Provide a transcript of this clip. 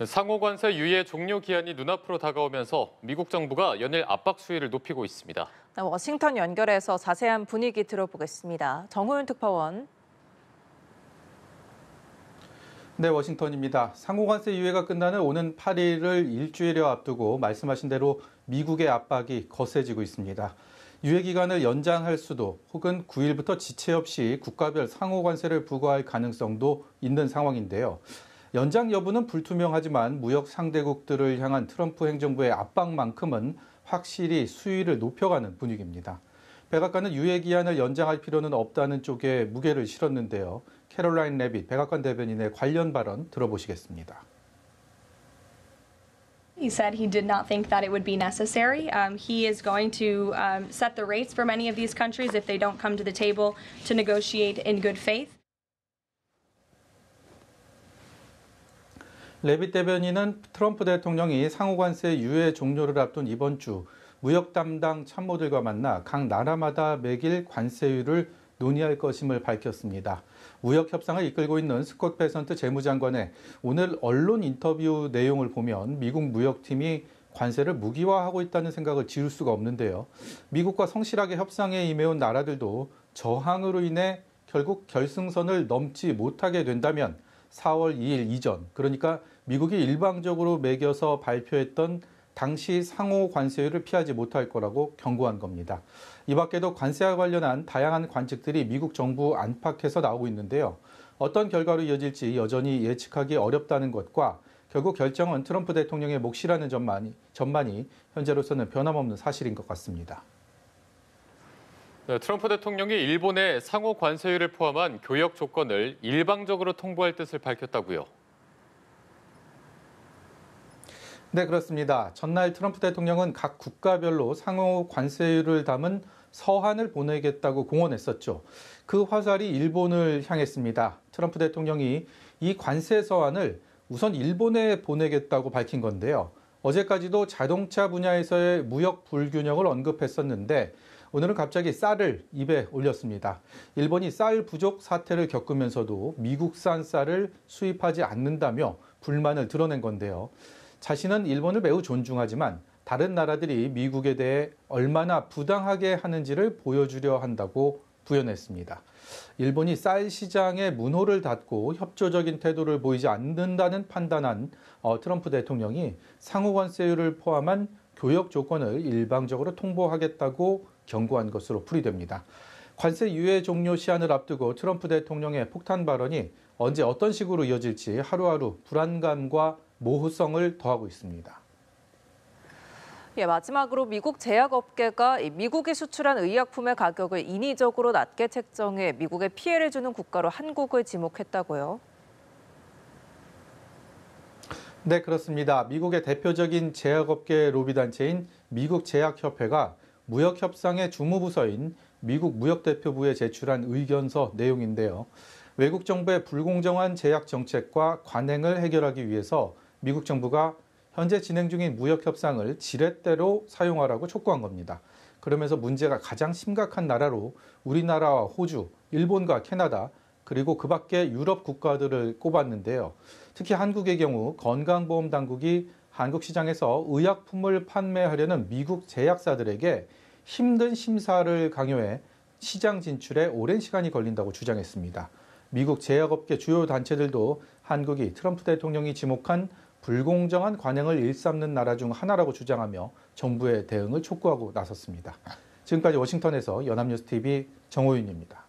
상호 관세 유예 종료 기한이 눈앞으로 다가오면서 미국 정부가 연일 압박 수위를 높이고 있습니다. 워싱턴 연결해서 자세한 분위기 들어보겠습니다. 정호윤 특파원. 네, 워싱턴입니다. 상호관세 유예가 끝나는 오는 8일을 일주일여 앞두고 말씀하신 대로 미국의 압박이 거세지고 있습니다. 유예 기간을 연장할 수도 혹은 9일부터 지체 없이 국가별 상호관세를 부과할 가능성도 있는 상황인데요. 연장 여부는 불투명하지만 무역 상대국들을 향한 트럼프 행정부의 압박만큼은 확실히 수위를 높여가는 분위기입니다. 백악관은 유예 기한을 연장할 필요는 없다는 쪽에 무게를 실었는데요. 캐롤라인 레빗 백악관 대변인의 관련 발언 들어보시겠습니다. He said he did not think that it would be necessary. He is going to set the rates for many of these countries if they don't come to the table to negotiate in good faith. 레빗 대변인은 트럼프 대통령이 상호관세 유예 종료를 앞둔 이번 주 무역 담당 참모들과 만나 각 나라마다 매길 관세율을 논의할 것임을 밝혔습니다. 무역 협상을 이끌고 있는 스콧 베선트 재무장관의 오늘 언론 인터뷰 내용을 보면 미국 무역팀이 관세를 무기화하고 있다는 생각을 지울 수가 없는데요. 미국과 성실하게 협상에 임해온 나라들도 저항으로 인해 결국 결승선을 넘지 못하게 된다면 4월 2일 이전, 그러니까 미국이 일방적으로 매겨서 발표했던 당시 상호 관세율을 피하지 못할 거라고 경고한 겁니다. 이 밖에도 관세와 관련한 다양한 관측들이 미국 정부 안팎에서 나오고 있는데요. 어떤 결과로 이어질지 여전히 예측하기 어렵다는 것과 결국 결정은 트럼프 대통령의 몫이라는 전만이 현재로서는 변함없는 사실인 것 같습니다. 네, 트럼프 대통령이 일본의 상호 관세율을 포함한 교역 조건을 일방적으로 통보할 뜻을 밝혔다고요. 네, 그렇습니다. 전날 트럼프 대통령은 각 국가별로 상호 관세율을 담은 서한을 보내겠다고 공언했었죠. 그 화살이 일본을 향했습니다. 트럼프 대통령이 이 관세 서한을 우선 일본에 보내겠다고 밝힌 건데요. 어제까지도 자동차 분야에서의 무역 불균형을 언급했었는데 오늘은 갑자기 쌀을 입에 올렸습니다. 일본이 쌀 부족 사태를 겪으면서도 미국산 쌀을 수입하지 않는다며 불만을 드러낸 건데요. 자신은 일본을 매우 존중하지만 다른 나라들이 미국에 대해 얼마나 부당하게 하는지를 보여주려 한다고 부연했습니다. 일본이 쌀 시장의 문호를 닫고 협조적인 태도를 보이지 않는다는 판단한 트럼프 대통령이 상호 관세율을 포함한 교역 조건을 일방적으로 통보하겠다고 경고한 것으로 풀이됩니다. 관세 유예 종료 시한을 앞두고 트럼프 대통령의 폭탄 발언이 언제 어떤 식으로 이어질지 하루하루 불안감과 모호성을 더하고 있습니다. 마지막으로 미국 제약업계가 미국이 수출한 의약품의 가격을 인위적으로 낮게 책정해 미국에 피해를 주는 국가로 한국을 지목했다고요. 네, 그렇습니다. 미국의 대표적인 제약업계 로비단체인 미국제약협회가 무역협상의 주무부서인 미국 무역대표부에 제출한 의견서 내용인데요. 외국 정부의 불공정한 제약 정책과 관행을 해결하기 위해서 미국 정부가 현재 진행 중인 무역 협상을 지렛대로 사용하라고 촉구한 겁니다. 그러면서 문제가 가장 심각한 나라로 우리나라와 호주, 일본과 캐나다, 그리고 그 밖의 유럽 국가들을 꼽았는데요. 특히 한국의 경우 건강보험 당국이 한국 시장에서 의약품을 판매하려는 미국 제약사들에게 힘든 심사를 강요해 시장 진출에 오랜 시간이 걸린다고 주장했습니다. 미국 제약업계 주요 단체들도 한국이 트럼프 대통령이 지목한 불공정한 관행을 일삼는 나라 중 하나라고 주장하며 정부의 대응을 촉구하고 나섰습니다. 지금까지 워싱턴에서 연합뉴스TV 정호윤입니다.